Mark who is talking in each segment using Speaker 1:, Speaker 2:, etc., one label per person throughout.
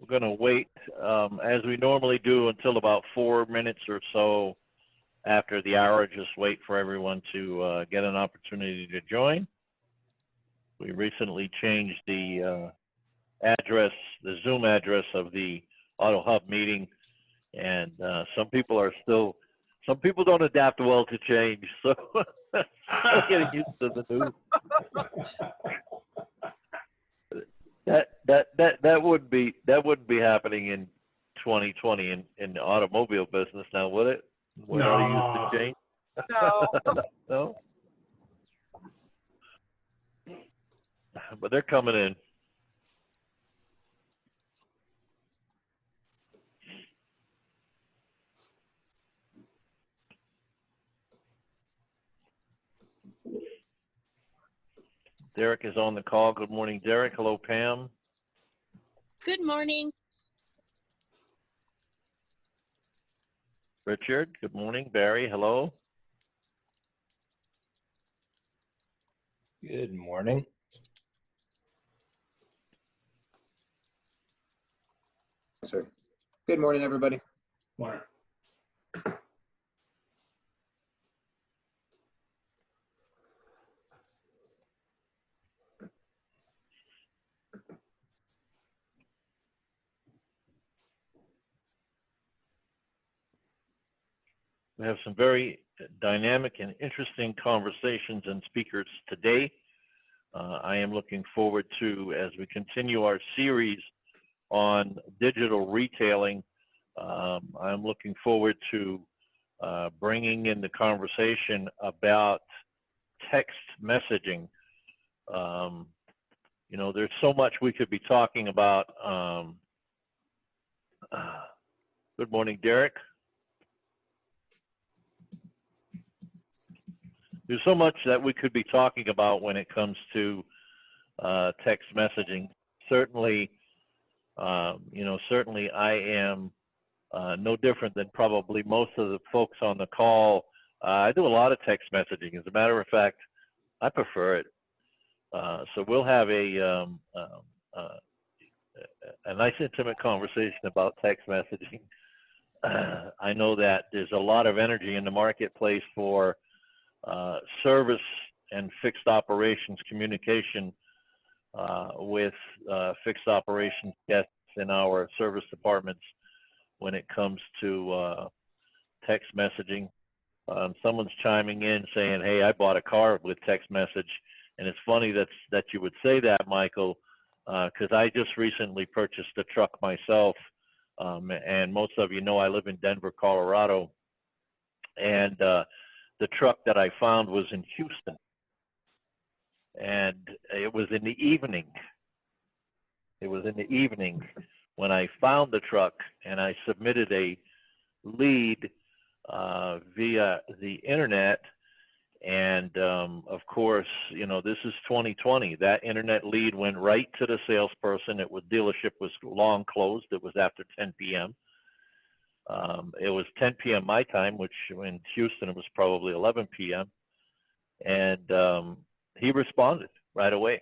Speaker 1: We're going to wait, as we normally do, until about 4 minutes or so after the hour. Just wait for everyone to get an opportunity to join. We recently changed the address, the Zoom address of the AutoHub meeting, and some people don't adapt well to change, so still getting used to the new. That wouldn't be happening in 2020 in the automobile business now, would it? We're not used to change.
Speaker 2: No.
Speaker 1: No. But they're coming in. Derek is on the call. Good morning, Derek. Hello, Pam.
Speaker 3: Good morning.
Speaker 1: Richard, good morning. Barry, hello.
Speaker 4: Good morning.
Speaker 5: Sir. Good morning, everybody.
Speaker 2: Morning.
Speaker 1: We have some very dynamic and interesting conversations and speakers today. I am looking forward to, as we continue our series on digital retailing, I'm looking forward to bringing in the conversation about text messaging. You know, there's so much we could be talking about. Good morning, Derek. There's so much that we could be talking about when it comes to text messaging. Certainly, certainly I am no different than probably most of the folks on the call. I do a lot of text messaging. As a matter of fact, I prefer it. So we'll have a nice intimate conversation about text messaging. I know that there's a lot of energy in the marketplace for service and fixed operations communication with fixed operations guests in our service departments when it comes to text messaging. Someone's chiming in saying, hey, I bought a car with text message. And it's funny that you would say that, Michael, because I just recently purchased a truck myself. And most of you know I live in Denver, Colorado. And the truck that I found was in Houston. And it was in the evening. It was in the evening when I found the truck, and I submitted a lead via the internet. And of course, you know, this is 2020. That internet lead went right to the salesperson. Dealership was long closed. It was after 10 p.m. It was 10 p.m. my time, which in Houston it was probably 11 p.m. And he responded right away.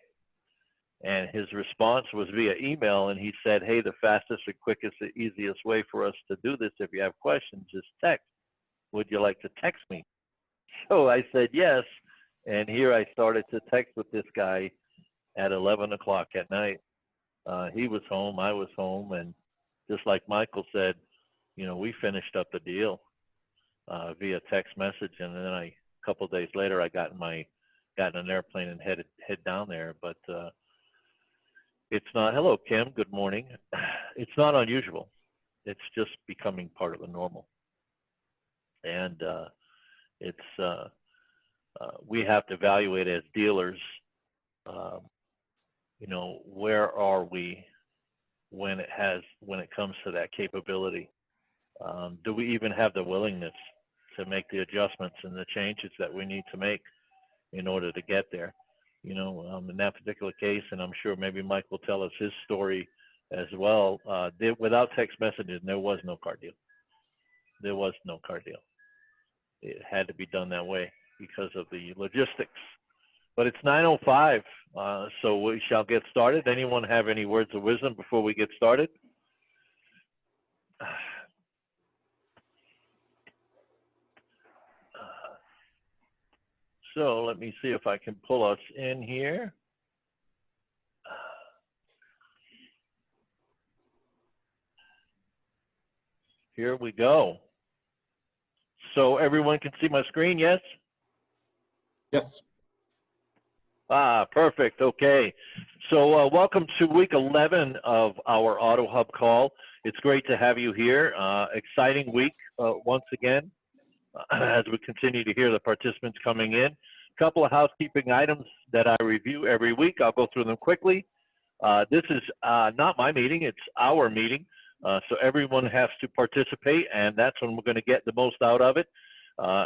Speaker 1: And his response was via email, and he said, hey, the fastest and quickest and easiest way for us to do this, if you have questions, is text. Would you like to text me? So I said yes, and here I started to text with this guy at 11 o'clock at night. He was home, I was home, and just like Michael said, you know, we finished up the deal via text message, and then a couple of days later, I got in an airplane and head down there. But it's not. Hello, Kim. Good morning. It's not unusual. It's just becoming part of the normal, and we have to evaluate as dealers. You know, where are we when it comes to that capability? Do we even have the willingness to make the adjustments and the changes that we need to make in order to get there? You know, in that particular case, and I'm sure maybe Mike will tell us his story as well. Without text messaging, there was no car deal. There was no car deal. It had to be done that way because of the logistics. But it's 9:05, so we shall get started. Anyone have any words of wisdom before we get started? So let me see if I can pull us in here. Here we go. So everyone can see my screen, yes?
Speaker 5: Yes.
Speaker 1: Perfect. Okay. So welcome to week 11 of our AutoHub call. It's great to have you here. Exciting week once again as we continue to hear the participants coming in. A couple of housekeeping items that I review every week. I'll go through them quickly. This is not my meeting, it's our meeting. So everyone has to participate, and that's when we're going to get the most out of it.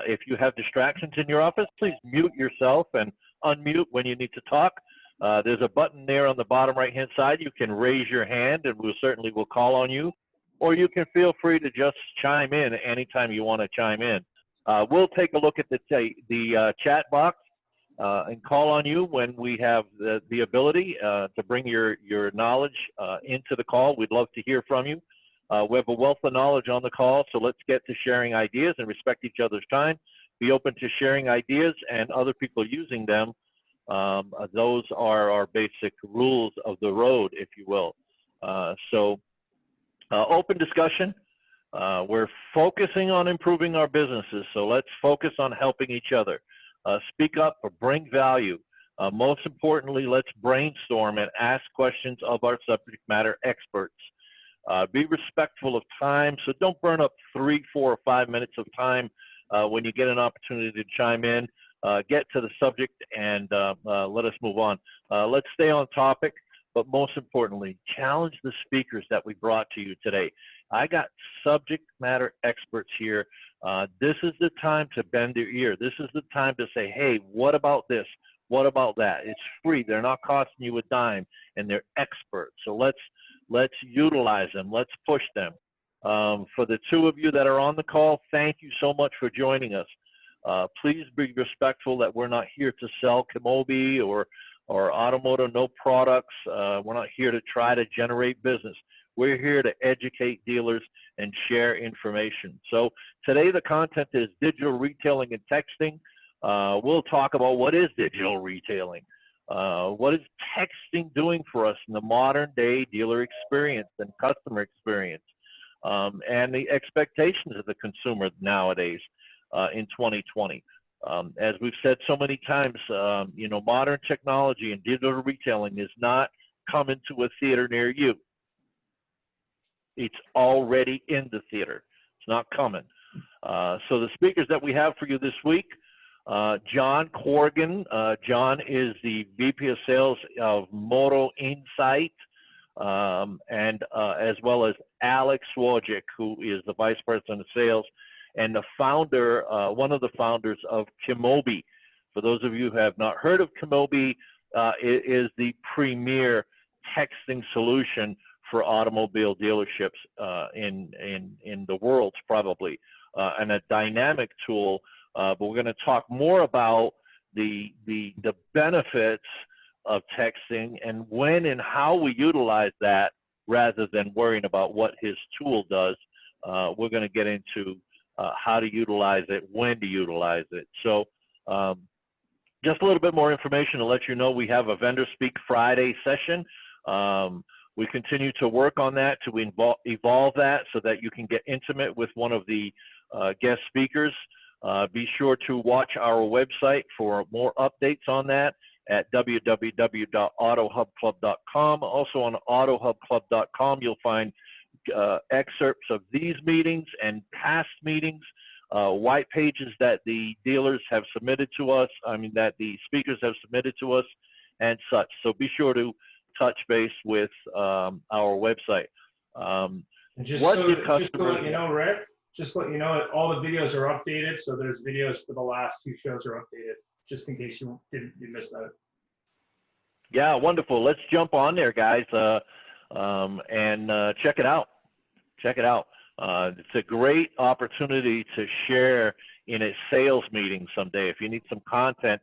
Speaker 1: If you have distractions in your office, please mute yourself and unmute when you need to talk. There's a button there on the bottom right-hand side. You can raise your hand, and we certainly will call on you. Or you can feel free to just chime in anytime you want to chime in. We'll take a look at the chat box and call on you when we have the ability to bring your knowledge into the call. We'd love to hear from you. We have a wealth of knowledge on the call, so let's get to sharing ideas and respect each other's time. Be open to sharing ideas and other people using them. Those are our basic rules of the road, if you will. Open discussion. We're focusing on improving our businesses, so let's focus on helping each other. Speak up or bring value. Most importantly, let's brainstorm and ask questions of our subject matter experts. Be respectful of time, so don't burn up 3, 4, or 5 minutes of time when you get an opportunity to chime in. Get to the subject and let us move on. Let's stay on topic, but most importantly, challenge the speakers that we brought to you today. I got subject matter experts here. This is the time to bend their ear. This is the time to say, hey, what about this? What about that? It's free. They're not costing you a dime, and they're experts. So let's utilize them. Let's push them. For the two of you that are on the call, thank you so much for joining us. Please be respectful that we're not here to sell Kimoby or automotive, no products. We're not here to try to generate business. We're here to educate dealers and share information. So today the content is digital retailing and texting. We'll talk about what is digital retailing. What is texting doing for us in the modern day dealer experience and customer experience, and the expectations of the consumer nowadays in 2020. As we've said so many times, modern technology and digital retailing is not coming to a theater near you. It's already in the theater. It's not coming. So the speakers that we have for you this week, Jon Corrigan. Jon is the VP of Sales of MotoInsight, and as well as Alex Wojcik, who is the Vice President of Sales and the founder, one of the founders of Kimoby. For those of you who have not heard of Kimoby, it is the premier texting solution for automobile dealerships in the world, probably, and a dynamic tool. But we're going to talk more about the benefits of texting and when and how we utilize that rather than worrying about what his tool does. We're going to get into how to utilize it, when to utilize it. So just a little bit more information to let you know, we have a Vendor Speak Friday session. We continue to work on that to evolve that so that you can get intimate with one of the guest speakers. Be sure to watch our website for more updates on that at www.autohubclub.com. Also on autohubclub.com, you'll find excerpts of these meetings and past meetings, white pages that the dealers have submitted to us, that the speakers have submitted to us, and such. So be sure to touch base with our website.
Speaker 2: Just to let you know, Rick, just to let you know, all the videos are updated. So there's videos for the last 2 shows are updated, just in case you missed that.
Speaker 1: Yeah, wonderful. Let's jump on there, guys, and check it out. Check it out. It's a great opportunity to share in a sales meeting someday. If you need some content,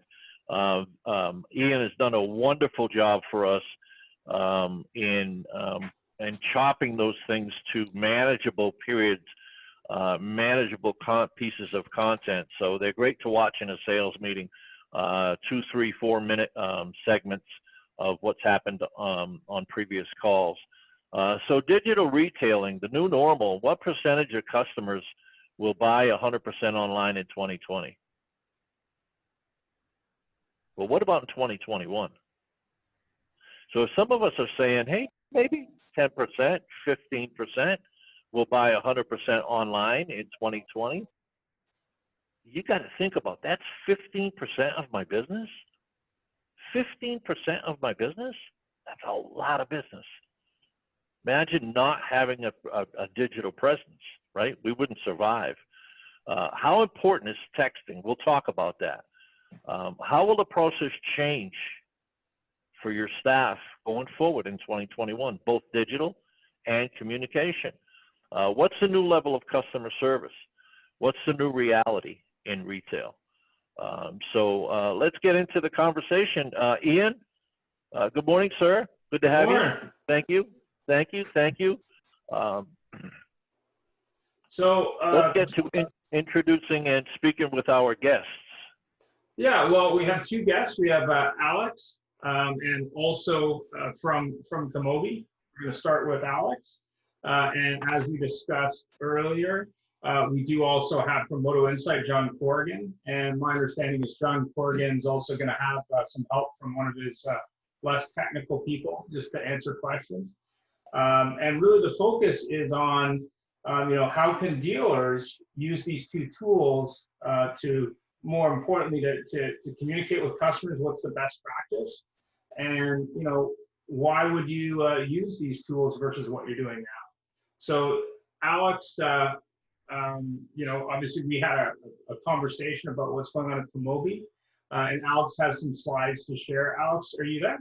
Speaker 1: Ian has done a wonderful job for us in and chopping those things to manageable periods, manageable pieces of content. So they're great to watch in a sales meeting, 2, 3, 4-minute segments of what's happened on previous calls. So digital retailing, the new normal, what percentage of customers will buy 100% online in 2020? Well, what about in 2021? So if some of us are saying, hey, maybe 10%, 15% will buy 100% online in 2020, you got to think about that's 15% of my business. 15% of my business? That's a lot of business. Imagine not having a digital presence, right? We wouldn't survive. How important is texting? We'll talk about that. How will the process change for your staff going forward in 2021, both digital and communication? What's the new level of customer service? What's the new reality in retail? So let's get into the conversation. Ian, good morning, sir. Good to have you. Thank you. Thank you. Thank you. Let's get to introducing and speaking with our guests.
Speaker 2: Yeah, well, we have two guests. We have Alex and also from Kimoby. We're going to start with Alex. And as we discussed earlier, we do also have from MotoInsight, Jon Corrigan. And my understanding is Jon Corrigan is also going to have some help from one of his less technical people just to answer questions. And really the focus is on, how can dealers use these two tools to, more importantly, to communicate with customers what's the best practice, and why would you use these tools versus what you're doing now. So Alex, obviously we had a conversation about what's going on at Kimoby, and Alex has some slides to share. Alex, are you there?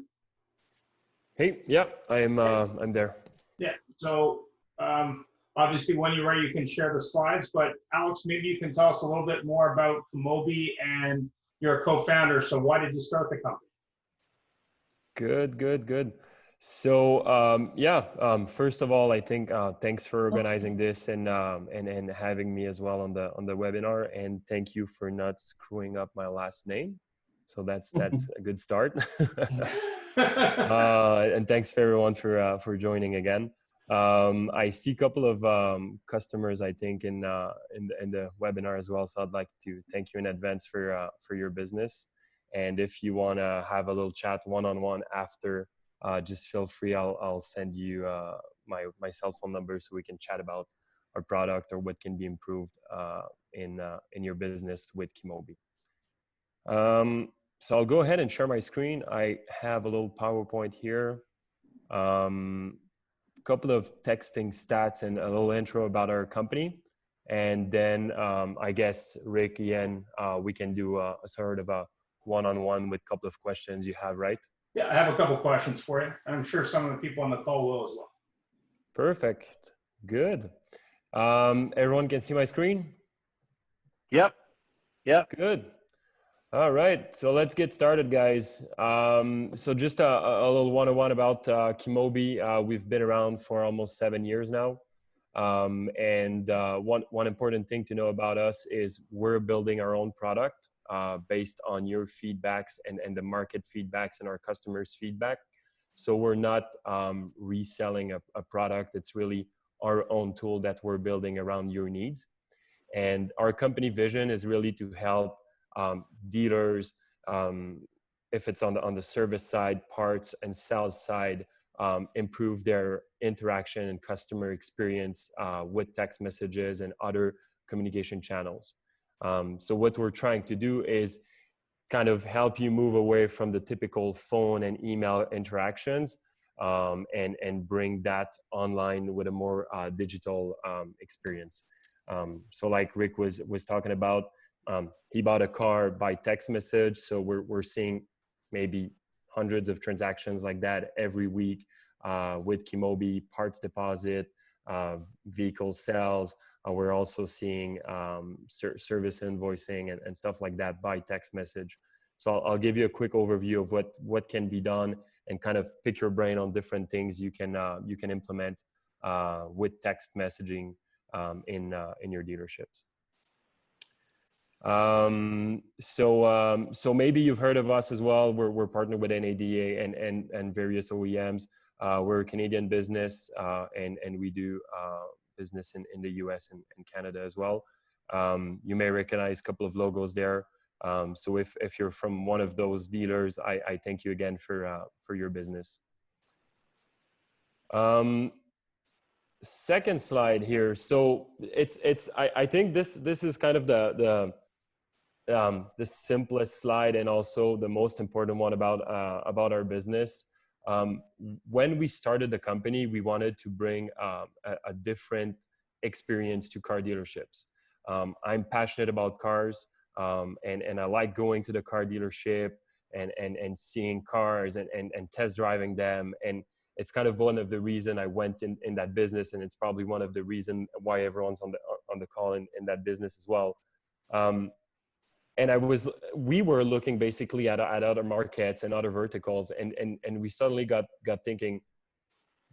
Speaker 4: Hey, yeah, I'm there.
Speaker 2: Yeah. So obviously, when you're ready, you can share the slides. But Alex, maybe you can tell us a little bit more about Kimoby, and you're a co-founder. So why did you start the company?
Speaker 4: Good. So first of all, I think thanks for organizing this and having me as well on the webinar, and thank you for not screwing up my last name. So that's a good start. And thanks for everyone for joining again. I see a couple of customers, I think, in the webinar as well. So I'd like to thank you in advance for your business. And if you want to have a little chat one-on-one after, just feel free. I'll send you my cell phone number so we can chat about our product or what can be improved in your business with Kimoby. So I'll go ahead and share my screen. I have a little PowerPoint here. Couple of texting stats and a little intro about our company. And then I guess, Rick, Ian, we can do a sort of a one-on-one with a couple of questions you have, right?
Speaker 2: Yeah, I have a couple of questions for you. I'm sure some of the people on the call will as well.
Speaker 4: Perfect. Good. Everyone can see my screen?
Speaker 1: Yep.
Speaker 4: Good. All right, so let's get started, guys. So just a little one-on-one about Kimoby. We've been around for almost 7 years now. And one important thing to know about us is we're building our own product based on your feedbacks and the market feedbacks and our customers' feedback. So we're not reselling a product. It's really our own tool that we're building around your needs. And our company vision is really to help dealers, if it's on the service side, parts and sales side, improve their interaction and customer experience with text messages and other communication channels. So what we're trying to do is kind of help you move away from the typical phone and email interactions and bring that online with a more digital experience. So like Rick was talking about, he bought a car by text message. So we're seeing maybe hundreds of transactions like that every week with Kimoby, parts deposit, vehicle sales. We're also seeing service invoicing and stuff like that by text message. So I'll give you a quick overview of what can be done and kind of pick your brain on different things you can implement with text messaging in your dealerships. So maybe you've heard of us as well. We're partnered with NADA and various OEMs. We're a Canadian business, and we do business in the US and Canada as well. You may recognize a couple of logos there. So if you're from one of those dealers, I thank you again for your business. Second slide here. So I think this is kind of the simplest slide and also the most important one about our business. When we started the company, we wanted to bring a different experience to car dealerships. I'm passionate about cars, and I like going to the car dealership and seeing cars and test driving them. And it's kind of one of the reason I went in that business, and it's probably one of the reason why everyone's on the call in that business as well. And we were looking basically at other markets and other verticals, and we suddenly got thinking,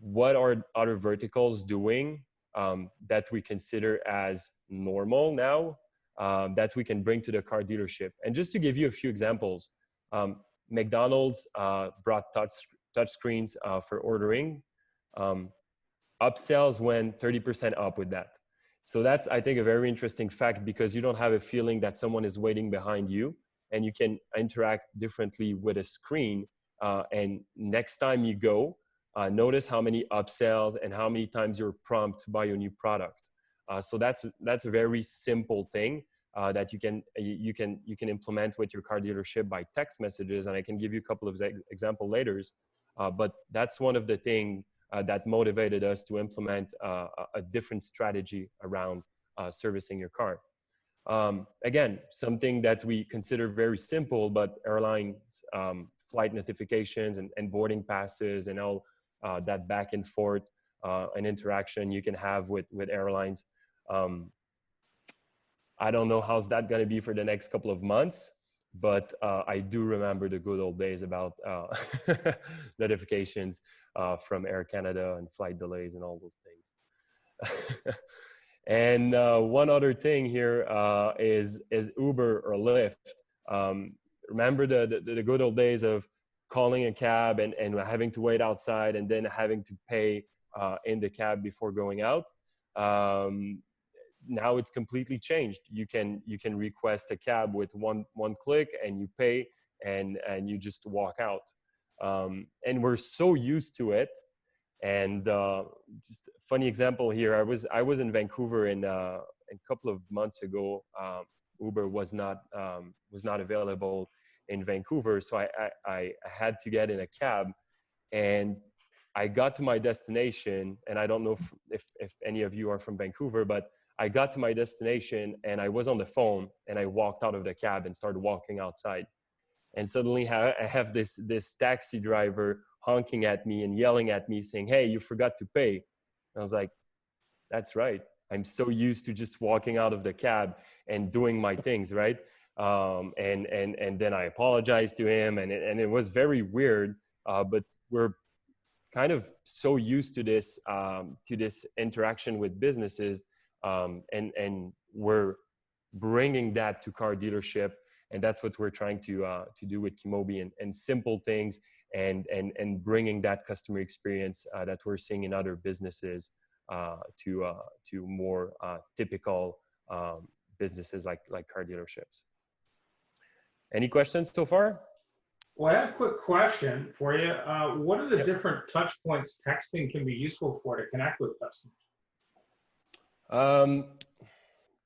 Speaker 4: what are other verticals doing that we consider as normal now, that we can bring to the car dealership? And just to give you a few examples, McDonald's brought touch screens for ordering. Upsells went 30% up with that. So that's, I think, a very interesting fact, because you don't have a feeling that someone is waiting behind you, and you can interact differently with a screen. And next time you go, notice how many upsells and how many times you're prompted to buy your new product. So that's a very simple thing that you can implement with your car dealership by text messages, and I can give you a couple of examples later. But that's one of the things that motivated us to implement a different strategy around servicing your car. Again, something that we consider very simple, but airlines, flight notifications and boarding passes and all that back and forth and interaction you can have with airlines. I don't know how's that going to be for the next couple of months, but I do remember the good old days about notifications from Air Canada and flight delays and all those things. And one other thing here is Uber or Lyft. Remember the good old days of calling a cab and having to wait outside and then having to pay in the cab before going out. Now it's completely changed. You can request a cab with one click, and you pay and you just walk out. And we're so used to it. And just a funny example here, I was in Vancouver a couple of months ago. Uber was not available in Vancouver, so I had to get in a cab, and I got to my destination. And I don't know if any of you are from Vancouver, but I got to my destination and I was on the phone, and I walked out of the cab and started walking outside. And suddenly I have this taxi driver honking at me and yelling at me saying, "Hey, you forgot to pay." And I was like, that's right. I'm so used to just walking out of the cab and doing my things, right? And then I apologized to him, and it was very weird, but we're kind of so used to this interaction with businesses, and we're bringing that to car dealership, and that's what we're trying to do with Kimoby and simple things, and bringing that customer experience that we're seeing in other businesses to more typical businesses like car dealerships. Any questions so far?
Speaker 2: Well, I have a quick question for you. What are the different touch points texting can be useful for to connect with customers?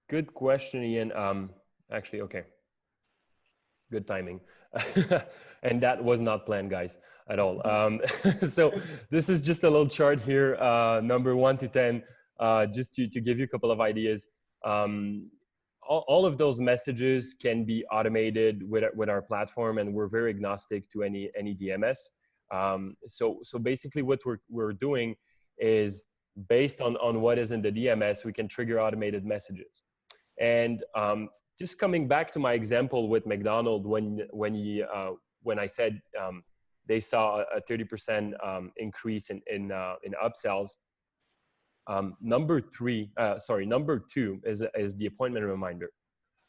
Speaker 4: Good question, Ian. Actually, okay. Good timing. And that was not planned, guys, at all. So this is just a little chart here, number 1 to 10, just to give you a couple of ideas. All of those messages can be automated with our platform, and we're very agnostic to any DMS. So basically what we're doing is, based on what is in the DMS, we can trigger automated messages. And just coming back to my example with McDonald's, when I said they saw a 30% increase in upsells. Number two is the appointment reminder.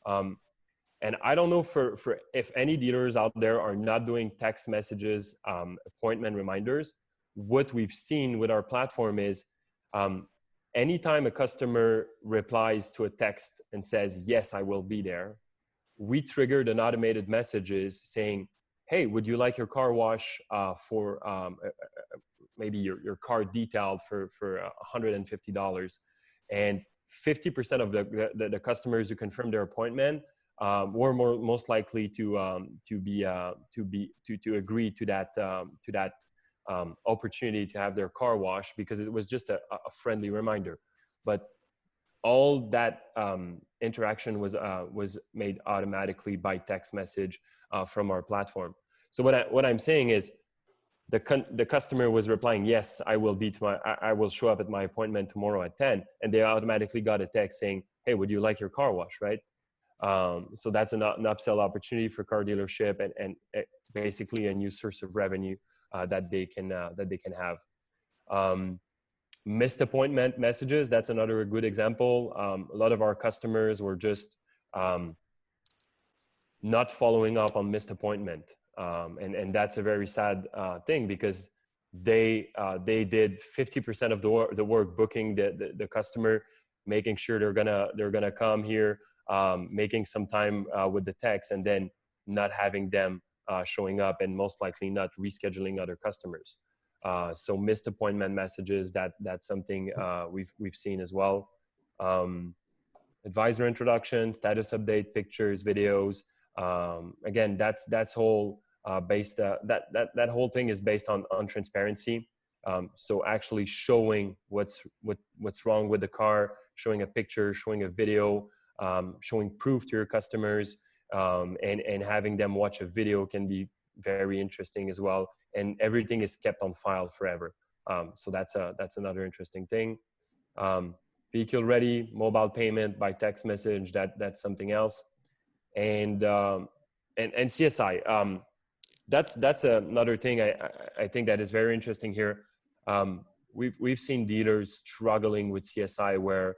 Speaker 4: And I don't know for if any dealers out there are not doing text messages, appointment reminders. What we've seen with our platform is anytime a customer replies to a text and says, yes, I will be there, we triggered an automated messages saying, hey, would you like your car wash for maybe your car detailed for $150? And 50% of the customers who confirmed their appointment were most likely to agree to that opportunity to have their car washed, because it was just a friendly reminder. But all that interaction was made automatically by text message from our platform. So what I'm saying is the customer was replying, yes, I will show up at my appointment tomorrow at 10, and they automatically got a text saying, hey, would you like your car wash, right? So that's an upsell opportunity for car dealership and basically a new source of revenue that they can have. Missed appointment messages, that's another good example. A lot of our customers were just not following up on missed appointment. And that's a very sad thing, because they did 50% of the work, booking the customer, making sure they're gonna come here, making some time with the text, and then not having them showing up, and most likely not rescheduling other customers. So missed appointment messages, that's something we've seen as well. Advisor introduction, status update, pictures, videos. Again, that's whole based that whole thing is based on transparency. So actually showing what's wrong with the car, showing a picture, showing a video, showing proof to your customers, and having them watch a video can be very interesting as well. And everything is kept on file forever. So that's another interesting thing. Vehicle ready, mobile payment by text message, that's something else. And CSI, that's another thing I think that is very interesting here. We've seen dealers struggling with CSI, where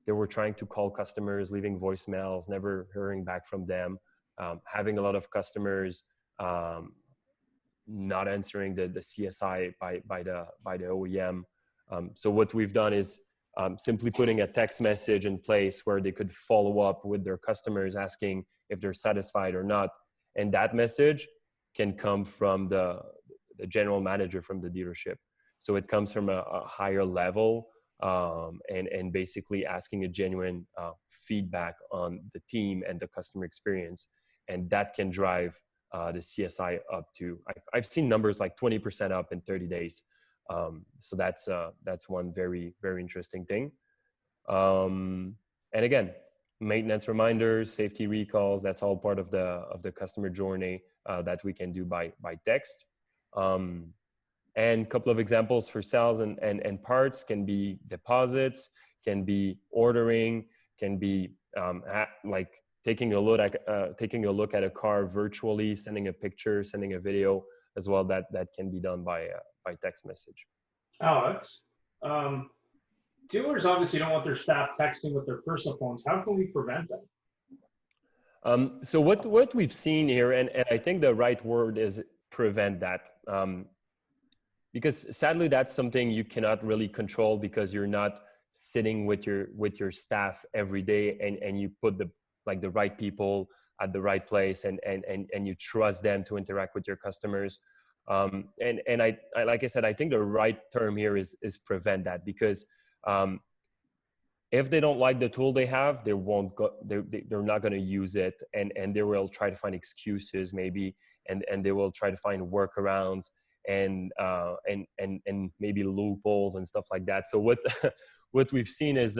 Speaker 4: they were trying to call customers, leaving voicemails, never hearing back from them, having a lot of customers not answering the CSI by the OEM. So what we've done is simply putting a text message in place where they could follow up with their customers, asking if they're satisfied or not. And that message can come from the general manager from the dealership. So it comes from a higher level, and basically asking a genuine feedback on the team and the customer experience. And that can drive the CSI up to, I've seen numbers like 20% up in 30 days. So that's one very, very interesting thing. And again, maintenance reminders, safety recalls, that's all part of the customer journey that we can do by text. And a couple of examples for sales and parts can be deposits, can be ordering, can be like taking a look at a car virtually, sending a picture, sending a video as well. That can be done by text message.
Speaker 2: Alex, dealers obviously don't want their staff texting with their personal phones. How can we prevent that?
Speaker 4: So what we've seen here, and I think the right word is prevent that, because sadly that's something you cannot really control, because you're not sitting with your staff every day, and you put the right people at the right place, and you trust them to interact with your customers. And I like I said, I think the right term here is prevent that, because if they don't like the tool they have, they're not going to use it, and they will try to find excuses maybe, and they will try to find workarounds and maybe loopholes and stuff like that. So what we've seen is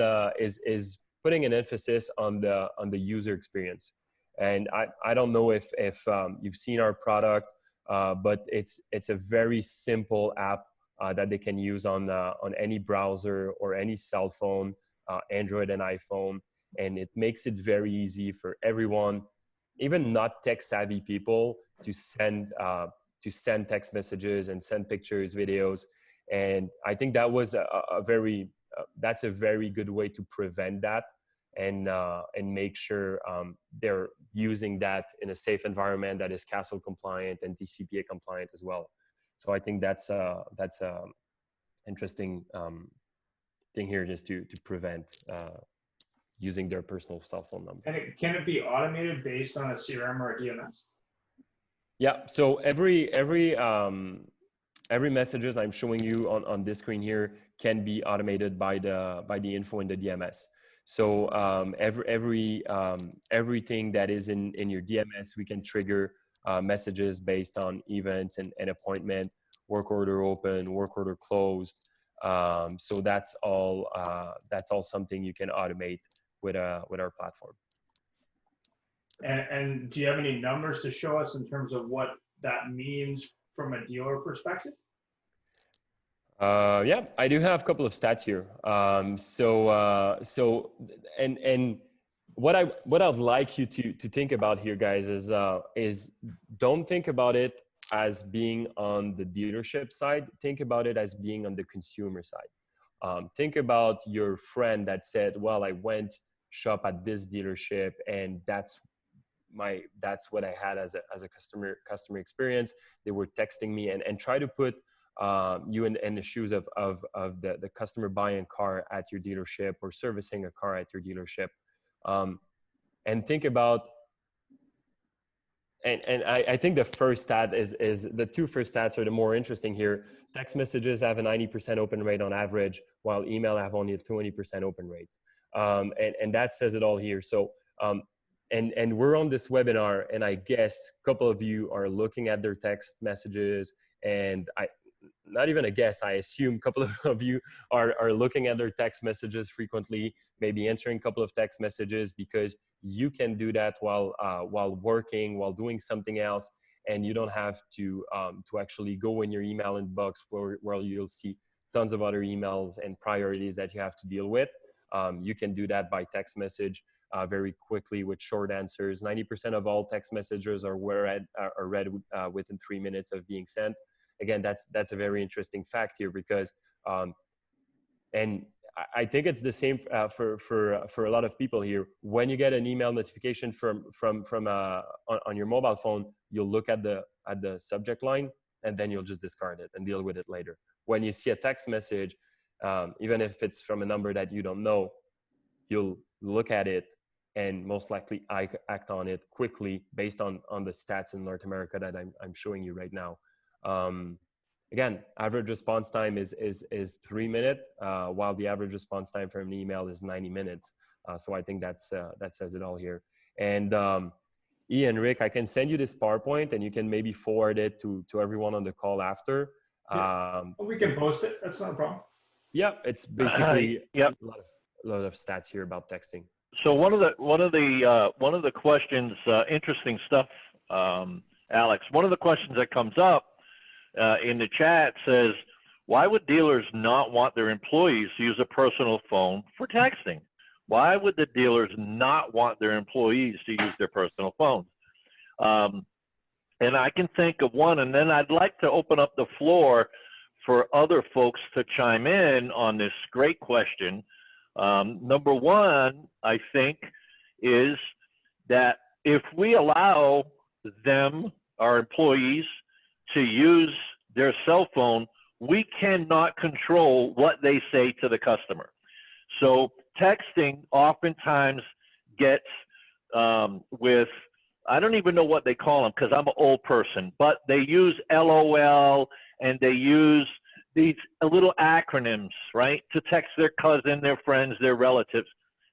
Speaker 4: putting an emphasis on the user experience. And I don't know if you've seen our product, but it's a very simple app that they can use on any browser or any cell phone, Android and iPhone, and it makes it very easy for everyone, even not tech savvy people, to to send text messages and send pictures, videos. And I think that was that's a very good way to prevent that and make sure they're using that in a safe environment that is CASL compliant and TCPA compliant as well. So I think that's interesting thing here, just to prevent using their personal cell phone number.
Speaker 2: And can it be automated based on a CRM or a DMS?
Speaker 4: Yeah. So every messages I'm showing you on this screen here can be automated by the info in the DMS. So everything that is in your DMS, we can trigger messages based on events and appointment, work order open, work order closed. So that's all something you can automate with our platform.
Speaker 2: And do you have any numbers to show us in terms of what that means from a dealer perspective?
Speaker 4: Yeah, I do have a couple of stats here. And what I'd like you to think about here, guys, is don't think about it as being on the dealership side. Think about it as being on the consumer side. Think about your friend that said, well, I went shop at this dealership and that's what I had as a customer experience. They were texting me, and try to put you in the shoes of the customer buying a car at your dealership or servicing a car at your dealership, and think about. And I think the first stat is the two first stats are the more interesting here. Text messages have a 90% open rate on average, while email have only a 20% open rate. And that says it all here. So, and we're on this webinar, and I guess a couple of you are looking at their text messages, and not even a guess, I assume a couple of you are looking at their text messages frequently, maybe answering a couple of text messages, because you can do that while working, while doing something else, and you don't have to actually go in your email inbox where you'll see tons of other emails and priorities that you have to deal with. You can do that by text message very quickly with short answers. 90% of all text messages are read within 3 minutes of being sent. Again, that's a very interesting fact here, because and I think it's the same for a lot of people here. When you get an email notification from on your mobile phone, you'll look at the subject line, and then you'll just discard it and deal with it later. When you see a text message, even if it's from a number that you don't know, you'll look at it and most likely act on it quickly based on the stats in North America that I'm showing you right now. Again, average response time is 3 minutes, while the average response time for an email is 90 minutes. So I think that says it all here. And Ian, Rick, I can send you this PowerPoint, and you can maybe forward it to everyone on the call after.
Speaker 2: We can post it. That's not a problem.
Speaker 4: Yeah, it's basically
Speaker 1: Yep.
Speaker 4: a lot of stats here about texting.
Speaker 1: So one of the questions, interesting stuff, Alex. One of the questions that comes up in the chat says, why would dealers not want their employees to use a personal phone for texting? Why would the dealers not want their employees to use their personal phones? And I can think of one, and then I'd like to open up the floor for other folks to chime in on this great question. Number one, I think, is that if we allow them, our employees, to use their cell phone, we cannot control what they say to the customer. So texting oftentimes gets with, I don't even know what they call them because I'm an old person, but they use LOL and they use these little acronyms, right, to text their cousin, their friends, their relatives.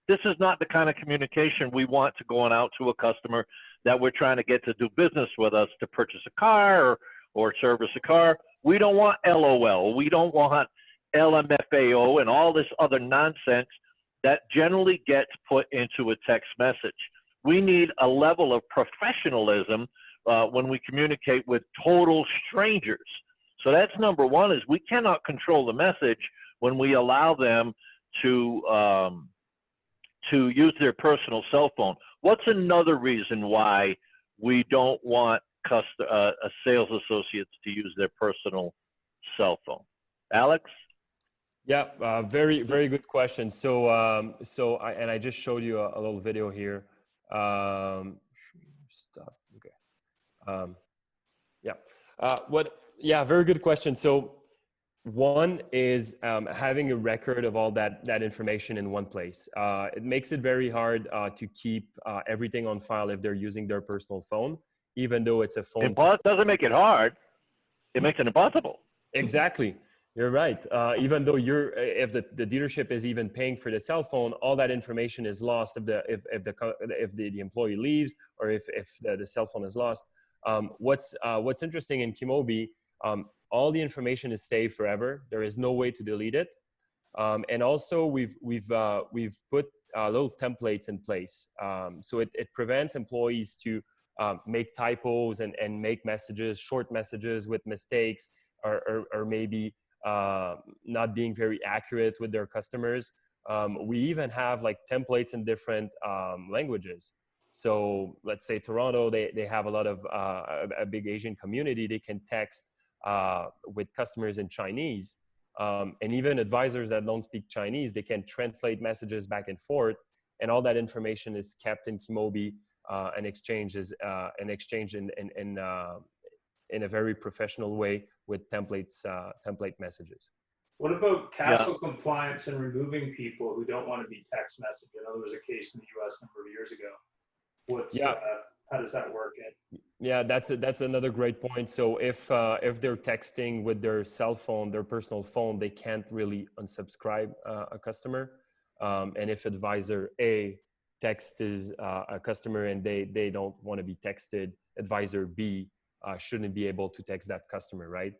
Speaker 1: This is not the kind of communication we want to go out to a customer that we're trying to get to do business with us to purchase a car or service a car. We don't want LOL. We don't want LMFAO and all this other nonsense that generally gets put into a text message. We need a level of professionalism when we communicate with total strangers. So that's number one, is we cannot control the message when we allow them to use their personal cell phone. What's another reason why we don't want sales associates to use their personal cell phone? Alex?
Speaker 4: Yeah, very, very good question. So, I just showed you a little video here. Stop. Okay. Yeah. Yeah, very good question. So, one is having a record of all that information in one place. It makes it very hard to keep everything on file if they're using their personal phone, even though it's a phone.
Speaker 1: It doesn't make it hard. It makes it impossible.
Speaker 4: Exactly. You're right. Even though if the dealership is even paying for the cell phone, all that information is lost if the employee leaves, or if the cell phone is lost. What's interesting in Kimoby, all the information is saved forever. There is no way to delete it. And also we've put little templates in place. So it prevents employees to make typos and make short messages with mistakes, or maybe not being very accurate with their customers. We even have like templates in different languages. So let's say Toronto, they have a lot of a big Asian community. They can text with customers in Chinese, and even advisors that don't speak Chinese, they can translate messages back and forth, and all that information is kept in Kimoby and exchanged in a very professional way with template messages.
Speaker 2: What about castle compliance and removing people who don't want to be text messaged? I know there was a case in the U.S. a number of years ago. How does that work?
Speaker 4: Yeah, that's another great point. So if they're texting with their cell phone, their personal phone, they can't really unsubscribe a customer. And if advisor A texts a customer and they don't want to be texted, advisor B shouldn't be able to text that customer, right?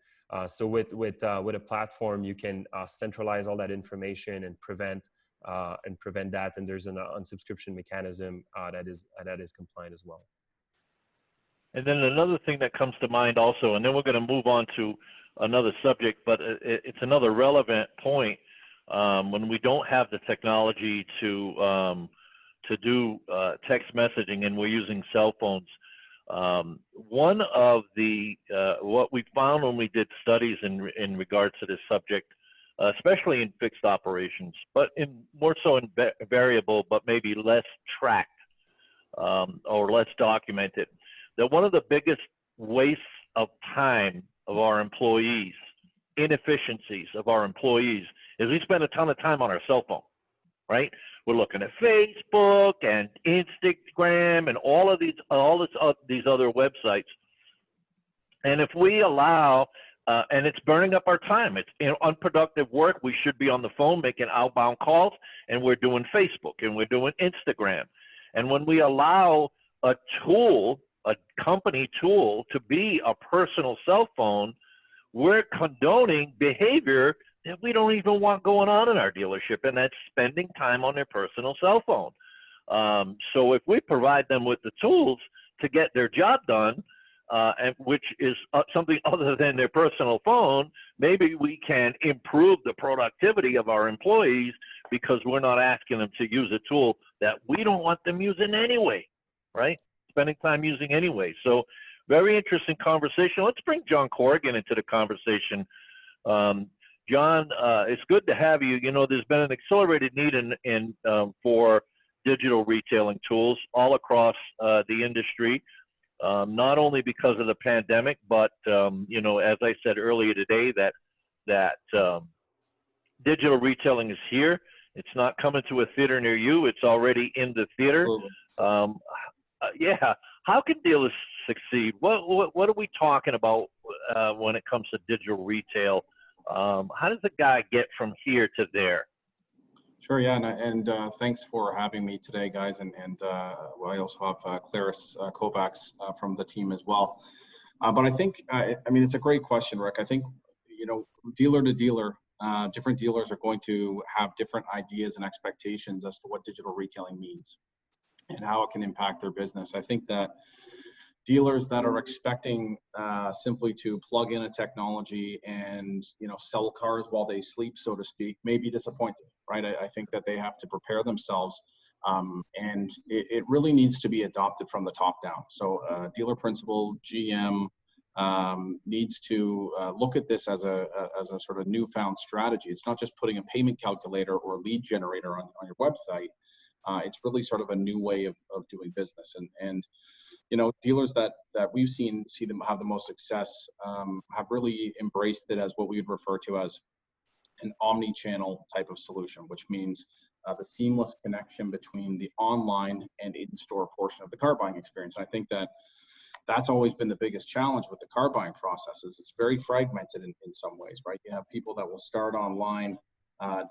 Speaker 4: So with a platform, you can centralize all that information and prevent that. And there's an unsubscription mechanism that is compliant as well.
Speaker 1: And then another thing that comes to mind also, and then we're going to move on to another subject, but it's another relevant point. When we don't have the technology to do text messaging and we're using cell phones, one of the what we found when we did studies in regards to this subject, especially in fixed operations, but more so in variable, but maybe less tracked or less documented, that one of the biggest wastes of time of our employees, inefficiencies of our employees, is we spend a ton of time on our cell phone, right? We're looking at Facebook and Instagram and all these other websites. And if we allow, and it's burning up our time, it's unproductive work. We should be on the phone making outbound calls, and we're doing Facebook and we're doing Instagram. And when we allow a company tool to be a personal cell phone, we're condoning behavior that we don't even want going on in our dealership, and that's spending time on their personal cell phone. So if we provide them with the tools to get their job done, and which is something other than their personal phone, maybe we can improve the productivity of our employees because we're not asking them to use a tool that we don't want them using anyway, right? Spending time using anyway. So very interesting conversation. Let's bring Jon Corrigan into the conversation. John, it's good to have you. You know, there's been an accelerated need for digital retailing tools all across the industry, not only because of the pandemic, but you know, as I said earlier today, that digital retailing is here. It's not coming to a theater near you. It's already in the theater. Yeah. How can dealers succeed? What are we talking about when it comes to digital retail? How does a guy get from here to there?
Speaker 5: Sure, yeah, and thanks for having me today, guys, and I also have Clarice Kovacs from the team as well. But I think, I mean, it's a great question, Rick. I think, you know, dealer to dealer, different dealers are going to have different ideas and expectations as to what digital retailing means and how it can impact their business. I think that dealers that are expecting simply to plug in a technology and, you know, sell cars while they sleep, so to speak, may be disappointed, right? I think that they have to prepare themselves And it really needs to be adopted from the top down. So dealer principal, GM, needs to look at this as a sort of newfound strategy. It's not just putting a payment calculator or lead generator on your website. It's really sort of a new way of doing business. And you know, dealers that we've see them have the most success have really embraced it as what we would refer to as an omni-channel type of solution, which means the seamless connection between the online and in-store portion of the car buying experience. And I think that that's always been the biggest challenge with the car buying process. Is it's very fragmented in some ways, right? You have people that will start online,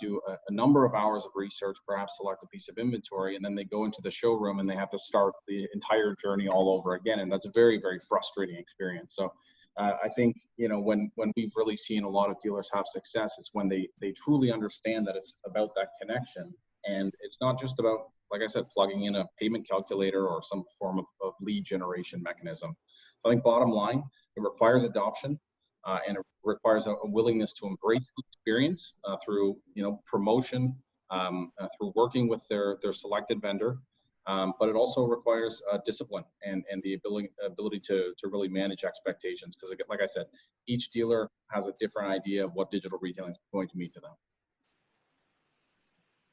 Speaker 5: do a number of hours of research, perhaps select a piece of inventory, and then they go into the showroom and they have to start the entire journey all over again. And that's a very, very frustrating experience. So I think, you know, when we've really seen a lot of dealers have success, it's when they truly understand that it's about that connection. And it's not just about, like I said, plugging in a payment calculator or some form of lead generation mechanism. So I think bottom line, it requires adoption and it requires a willingness to embrace the experience through, you know, promotion, through working with their selected vendor. But it also requires discipline and the ability to really manage expectations. Because like I said, each dealer has a different idea of what digital retailing is going to mean to them.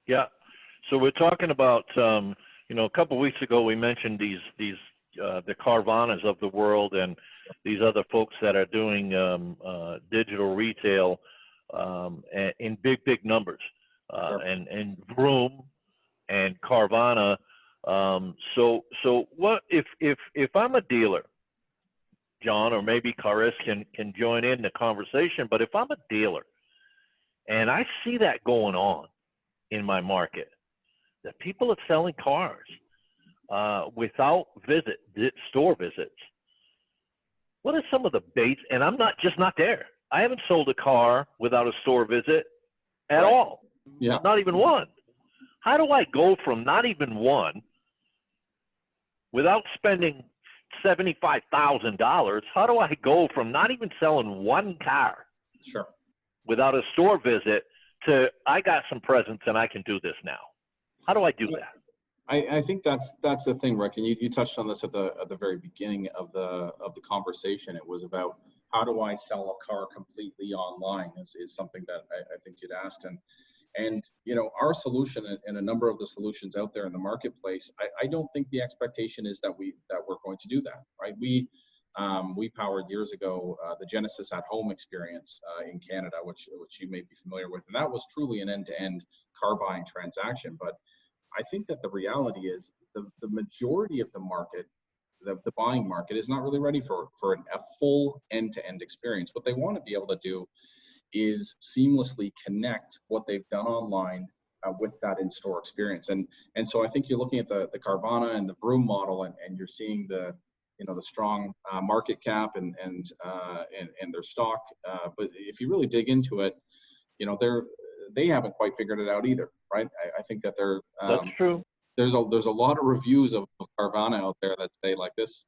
Speaker 1: Yeah. So we're talking about, you know, a couple of weeks ago we mentioned the Carvanas of the world and these other folks that are doing digital retail in big numbers,
Speaker 5: Sure.
Speaker 1: and Vroom and Carvana. So what if I'm a dealer, John, or maybe Karis can join in the conversation, but if I'm a dealer and I see that going on in my market, that people are selling cars without store visits, what are some of the baits? And I'm not there. I haven't sold a car without a store visit at all.
Speaker 5: Yeah.
Speaker 1: Not even one. How do I go from not even one without spending $75,000? How do I go from not even selling one car
Speaker 5: Sure.
Speaker 1: without a store visit to I got some presents and I can do this now? How do I do that?
Speaker 5: I think that's the thing, Rick, and you touched on this at the very beginning of the conversation. It was about how do I sell a car completely online is something that I think you'd asked. And you know, our solution and a number of the solutions out there in the marketplace, I don't think the expectation is that we're going to do that, right? We powered years ago the Genesis at Home experience in Canada, which you may be familiar with, and that was truly an end-to-end car buying transaction. But I think that the reality is the majority of the market, the buying market, is not really ready for a full end-to-end experience. What they want to be able to do is seamlessly connect what they've done online with that in-store experience. And so I think you're looking at the Carvana and the Vroom model, and you're seeing the strong market cap and their stock. But if you really dig into it, you know, they haven't quite figured it out either, right? I think that
Speaker 1: that's true.
Speaker 5: There's a lot of reviews of Carvana out there that say like this,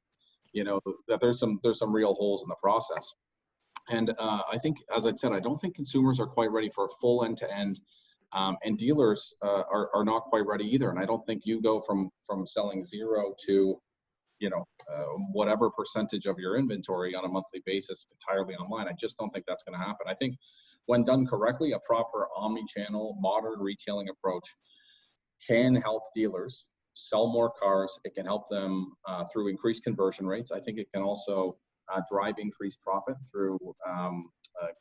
Speaker 5: you know, that there's some real holes in the process. And I think, as I said, I don't think consumers are quite ready for a full end-to-end, and dealers are not quite ready either. And I don't think you go from selling zero to, you know, whatever percentage of your inventory on a monthly basis entirely online. I just don't think that's going to happen. I think when done correctly, a proper omni-channel modern retailing approach can help dealers sell more cars. It can help them through increased conversion rates. I think it can also drive increased profit through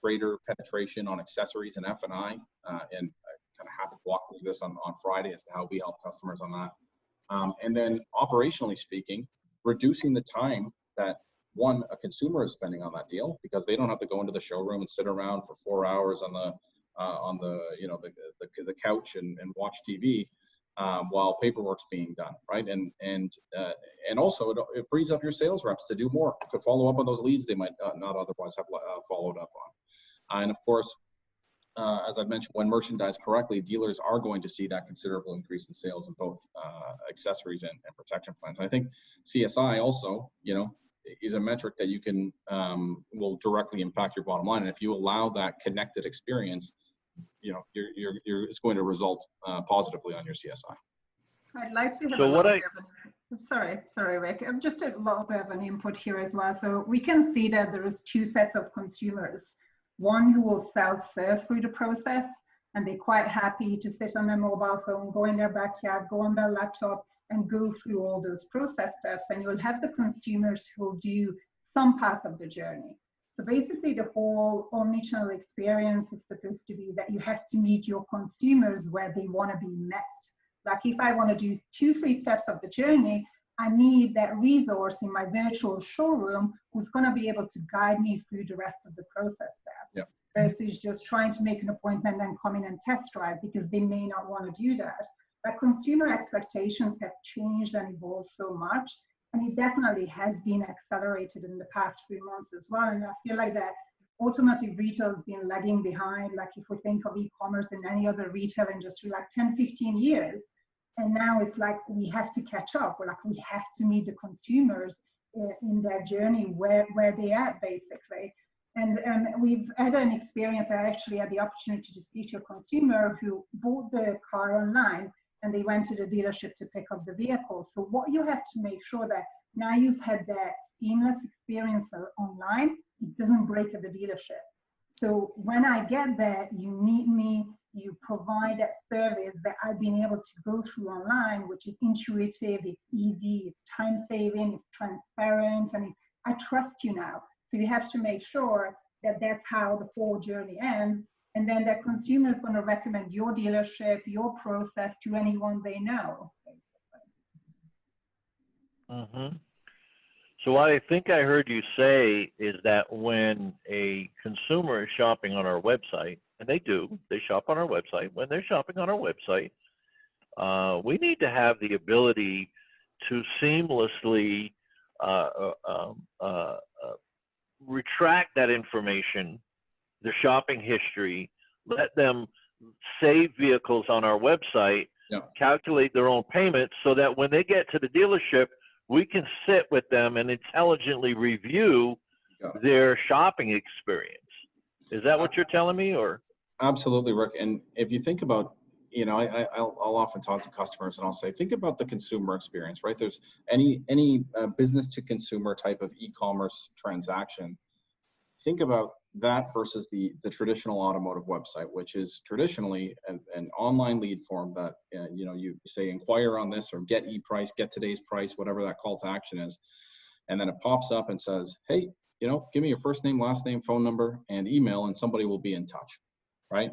Speaker 5: greater penetration on accessories and F&I. And I kind of happy to walk through this on Friday as to how we help customers on that. And then operationally speaking, reducing the time that a consumer is spending on that deal, because they don't have to go into the showroom and sit around for 4 hours on the couch and watch TV while paperwork's being done, right? And also it frees up your sales reps to do more, to follow up on those leads they might not otherwise have followed up on. And of course, as I mentioned, when merchandised correctly, dealers are going to see that considerable increase in sales in both accessories and protection plans. And I think CSI also, you know, is a metric that you can will directly impact your bottom line. And if you allow that connected experience, you know, it's going to result positively on your CSI.
Speaker 6: I'd like to have
Speaker 1: So
Speaker 6: a
Speaker 1: what
Speaker 6: little
Speaker 1: I
Speaker 6: bit of an, sorry, Rick. Just a little bit of an input here as well. So we can see that there is two sets of consumers. One who will self-serve through the process, and they're quite happy to sit on their mobile phone, go in their backyard, go on their laptop, and go through all those process steps. And you'll have the consumers who will do some part of the journey. So basically the whole omnichannel experience is supposed to be that you have to meet your consumers where they want to be met. Like if I want to do 2-3 steps of the journey, I need that resource in my virtual showroom who's going to be able to guide me through the rest of the process steps.
Speaker 5: Yep.
Speaker 6: Versus just trying to make an appointment and come in and test drive because they may not want to do that. But consumer expectations have changed and evolved so much. And it definitely has been accelerated in the past few months as well. And I feel like that automotive retail has been lagging behind. Like if we think of e-commerce in any other retail industry, like 10, 15 years. And now it's like we have to catch up. We're like, we have to meet the consumers in their journey where they are basically. And we've had an experience. I actually had the opportunity to speak to a consumer who bought the car online and they went to the dealership to pick up the vehicle. So what you have to make sure that now you've had that seamless experience online, it doesn't break at the dealership. So when I get there, you meet me, you provide that service that I've been able to go through online, which is intuitive, it's easy, it's time saving, it's transparent, and I trust you now. So you have to make sure that that's how the whole journey ends. And then that consumer is going to recommend your dealership, your process to anyone they know.
Speaker 1: Mm-hmm. So what I think I heard you say is that when a consumer is shopping on our website, and they shop on our website, when they're shopping on our website, we need to have the ability to seamlessly retract that information, their shopping history, let them save vehicles on our website, calculate their own payments so that when they get to the dealership, we can sit with them and intelligently review their shopping experience. Is that what you're telling me, or?
Speaker 5: Absolutely, Rick. And if you think about, I'll often talk to customers and I'll say, think about the consumer experience, right? There's any business to consumer type of e-commerce transaction. Think about that versus the traditional automotive website, which is traditionally an online lead form that, you say inquire on this or get e-price, get today's price, whatever that call to action is. And then it pops up and says, hey, give me your first name, last name, phone number, and email, and somebody will be in touch, right?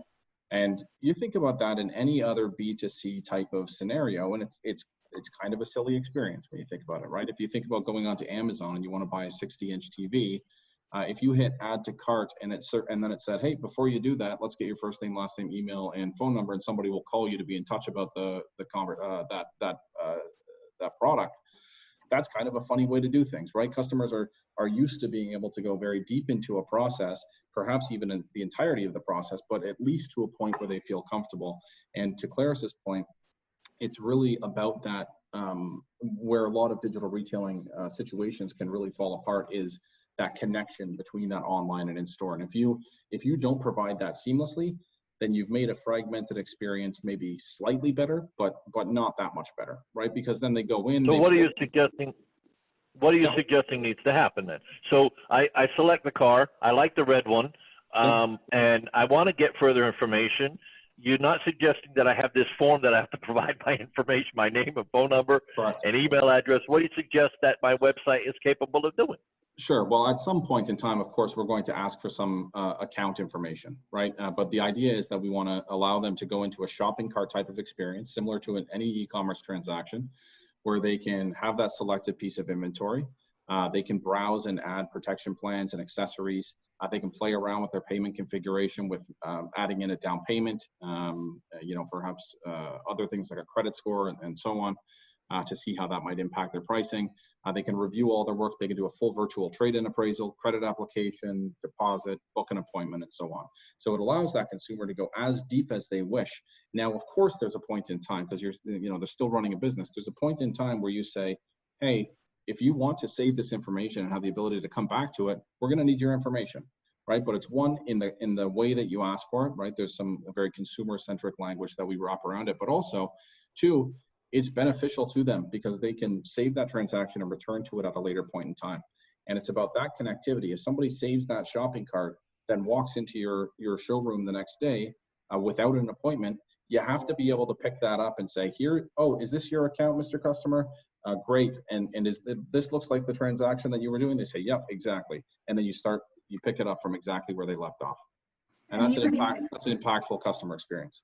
Speaker 5: And you think about that in any other B2C type of scenario, and it's kind of a silly experience when you think about it, right? If you think about going onto Amazon and you want to buy a 60-inch TV, if you hit add to cart and then it said, hey, before you do that, let's get your first name, last name, email, and phone number, and somebody will call you to be in touch about that product. That's kind of a funny way to do things, right? Customers are used to being able to go very deep into a process, perhaps even in the entirety of the process, but at least to a point where they feel comfortable. And to Claris's point, it's really about that, where a lot of digital retailing situations can really fall apart is that connection between that online and in store. And if you don't provide that seamlessly, then you've made a fragmented experience maybe slightly better, but not that much better, right? Because then they go in.
Speaker 1: So what are you suggesting? What are you suggesting needs to happen then? So I select the car. I like the red one, and I want to get further information. You're not suggesting that I have this form that I have to provide my information, my name and phone number, and email address. What do you suggest that my website is capable of doing?
Speaker 5: Sure. Well, at some point in time, of course, we're going to ask for some account information, right? But the idea is that we want to allow them to go into a shopping cart type of experience, similar to any e-commerce transaction, where they can have that selected piece of inventory. They can browse and add protection plans and accessories. They can play around with their payment configuration with adding in a down payment, perhaps other things like a credit score and so on. To see how that might impact their pricing. They can review all their work. They can do a full virtual trade-in appraisal, credit application, deposit, book an appointment, and so on. So it allows that consumer to go as deep as they wish. Now, of course, there's a point in time, because they're still running a business. There's a point in time where you say, hey, if you want to save this information and have the ability to come back to it, we're going to need your information, right? But it's one, in the way that you ask for it, right? There's some very consumer-centric language that we wrap around it, but also, two, it's beneficial to them because they can save that transaction and return to it at a later point in time. And it's about that connectivity. If somebody saves that shopping cart, then walks into your showroom the next day without an appointment, you have to be able to pick that up and say, here, oh, is this your account, Mr. Customer? Great. And this looks like the transaction that you were doing? They say, yep, exactly. And then you pick it up from exactly where they left off. And that's an impactful customer experience.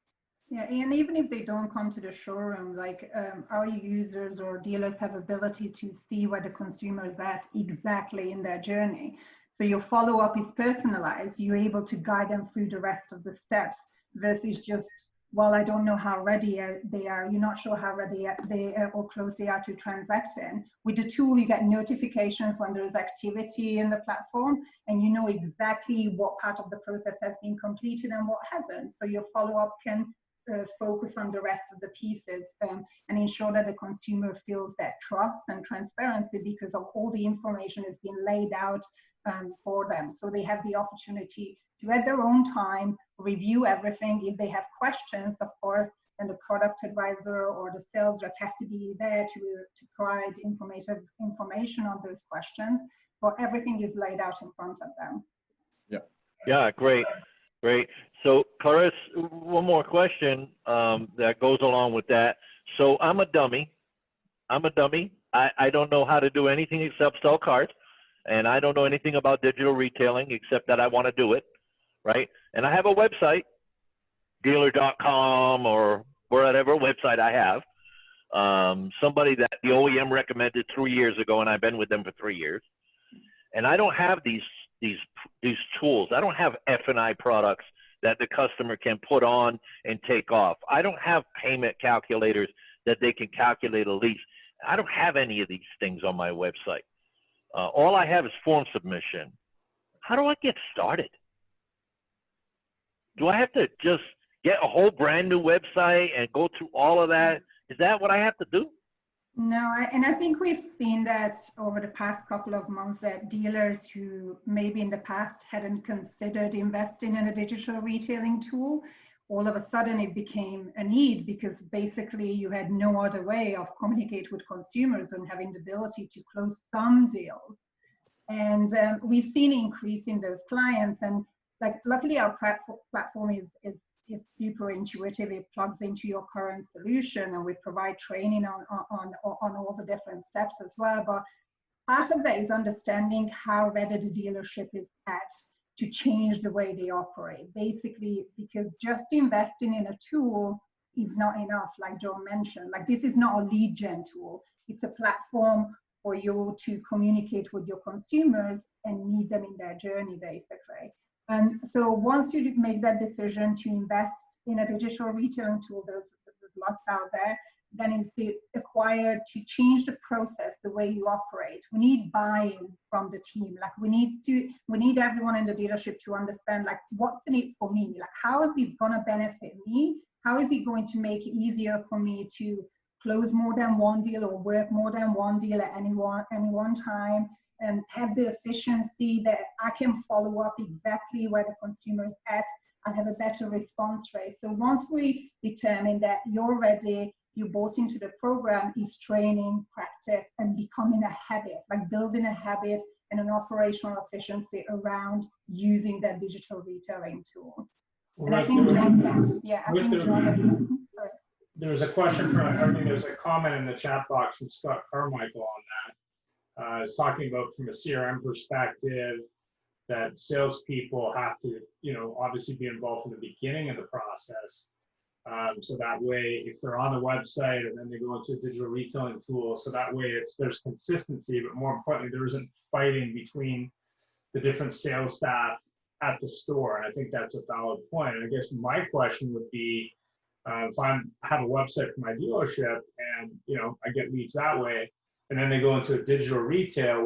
Speaker 6: Yeah, and even if they don't come to the showroom, like our users or dealers have ability to see where the consumer is at exactly in their journey. So your follow-up is personalized. You're able to guide them through the rest of the steps versus just, well, I don't know how ready they are. You're not sure how ready they are or close they are to transacting. With the tool, you get notifications when there is activity in the platform, and you know exactly what part of the process has been completed and what hasn't. So your follow-up can focus on the rest of the pieces and ensure that the consumer feels that trust and transparency because of all the information is being laid out for them. So they have the opportunity to, at their own time, review everything. If they have questions, of course, then the product advisor or the sales rep has to be there to provide information on those questions, but everything is laid out in front of them.
Speaker 1: Yeah, great. So, Clarice, one more question that goes along with that. So I'm a dummy. I don't know how to do anything except sell cars, and I don't know anything about digital retailing except that I want to do it, right? And I have a website, dealer.com or whatever website I have. Somebody that the OEM recommended 3 years ago, and I've been with them for 3 years. And I don't have these tools. I don't have F&I products that the customer can put on and take off. I don't have payment calculators that they can calculate a lease. I don't have any of these things on my website. All I have is form submission. How do I get started? Do I have to just get a whole brand new website and go through all of that? Is that what I have to do?
Speaker 6: No, and I think we've seen that over the past couple of months that dealers who maybe in the past hadn't considered investing in a digital retailing tool, all of a sudden it became a need because basically you had no other way of communicate with consumers and having the ability to close some deals. And we've seen an increase in those clients, and like luckily our platform is super intuitive. It plugs into your current solution, and we provide training on all the different steps as well. But part of that is understanding how ready the dealership is at to change the way they operate. Basically, because just investing in a tool is not enough, like Jon mentioned. Like this is not a lead gen tool. It's a platform for you to communicate with your consumers and meet them in their journey, basically. And so once you make that decision to invest in a digital retailing tool, there's lots out there, then it's required to change the process, the way you operate. We need buy-in from the team. Like we need everyone in the dealership to understand like what's in it for me? Like how is this gonna benefit me? How is it going to make it easier for me to close more than one deal or work more than one deal at any one time? And have the efficiency that I can follow up exactly where the consumer is at and have a better response rate. So once we determine that you're ready, you bought into the program, is training, practice, and becoming a habit, like building a habit and an operational efficiency around using that digital retailing tool. And I think Jon, sorry.
Speaker 2: There was a question from, I mean, there was a comment in the chat box from Scott Carmichael on that. It's talking about from a CRM perspective that salespeople have to, obviously be involved from the beginning of the process. So that way, if they're on the website and then they go into a digital retailing tool, so that way there's consistency, but more importantly, there isn't fighting between the different sales staff at the store. And I think that's a valid point. And I guess my question would be, if I have a website for my dealership and, I get leads that way, and then they go into a digital retail,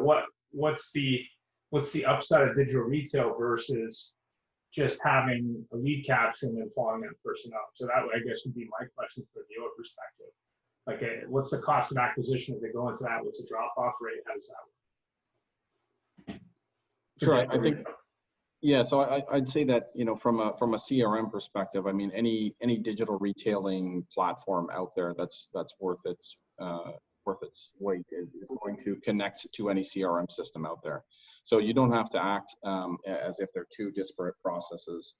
Speaker 2: what's the upside of digital retail versus just having a lead capture and then following that person up? So that, I guess, would be my question from a dealer perspective. Like, what's the cost of acquisition if they go into that? What's the drop-off rate? How does that work?
Speaker 5: Sure, I think, Yeah, so I'd say that, you know, from a CRM perspective, I mean, any digital retailing platform out there that's worth its weight is going to connect to any CRM system out there. So you don't have to act as if they're two disparate processes.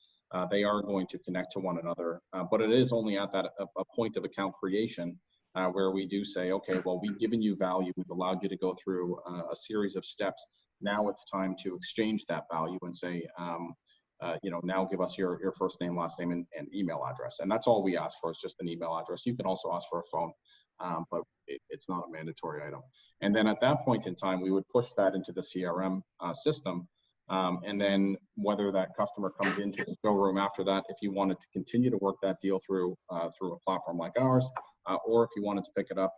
Speaker 5: They are going to connect to one another, but it is only at that a point of account creation where we do say, okay, well, we've given you value, we've allowed you to go through a series of steps. Now it's time to exchange that value and say, you know, now give us your first name, last name, and email address. And that's all we ask for is just an email address. You can also ask for a phone, but it's not a mandatory item. And then at that point in time, we would push that into the CRM system. And then whether that customer comes into the showroom after that, if you wanted to continue to work that deal through a platform like ours, or if you wanted to pick it up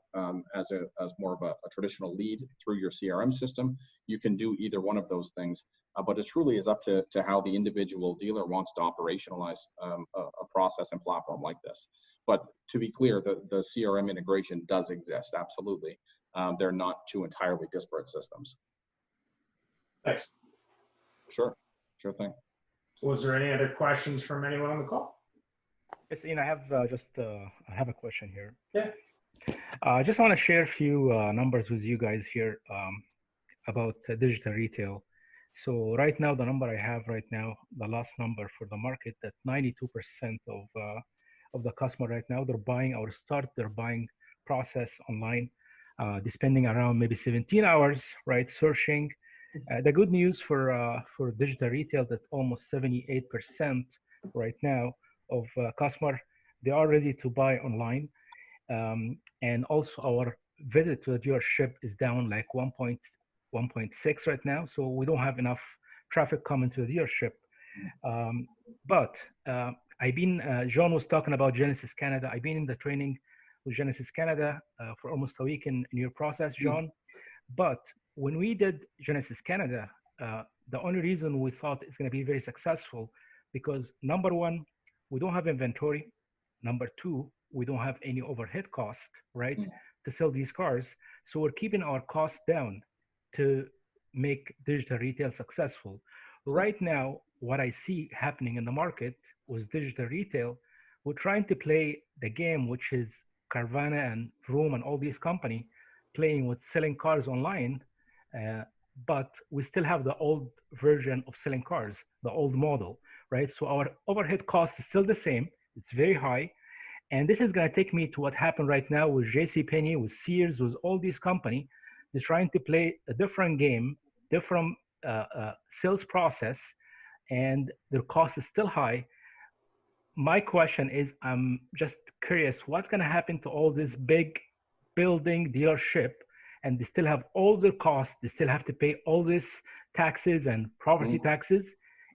Speaker 5: as more of a traditional lead through your CRM system, you can do either one of those things. But it truly is up to how the individual dealer wants to operationalize a process and platform like this. But to be clear, the CRM integration does exist, absolutely. They're not two entirely disparate systems.
Speaker 2: Thanks.
Speaker 5: Sure thing.
Speaker 2: Was there any other questions from anyone on the call?
Speaker 7: Yes, Ian, I have I have a question here.
Speaker 2: Yeah.
Speaker 7: I just want to share a few numbers with you guys here about digital retail. So right now, the number I have right now, the last number for the market, that 92% of the customer right now, they're buying or start their buying process online, spending around maybe 17 hours, right, searching. The good news for digital retail that almost 78% right now of customer, they are ready to buy online. And also our visit to the dealership is down like 1.6 right now. So we don't have enough traffic coming to the dealership. But I've been, John was talking about Genesis Canada. I've been in the training with Genesis Canada for almost a week in your process, John. But when we did Genesis Canada, the only reason we thought it's going to be very successful because number one, we don't have inventory. Number two, we don't have any overhead cost, right, to sell these cars. So we're keeping our costs down to make digital retail successful. Right now, what I see happening in the market with digital retail, we're trying to play the game, which is Carvana and Vroom and all these companies playing with selling cars online, but we still have the old version of selling cars, the old model, right? So our overhead cost is still the same. It's very high. And this is going to take me to what happened right now with JCPenney, with Sears, with all these companies. They're trying to play a different game, different sales process, and their cost is still high. My question is, I'm just curious, what's going to happen to all this big building dealership, and they still have all their costs, they still have to pay all this taxes and property taxes,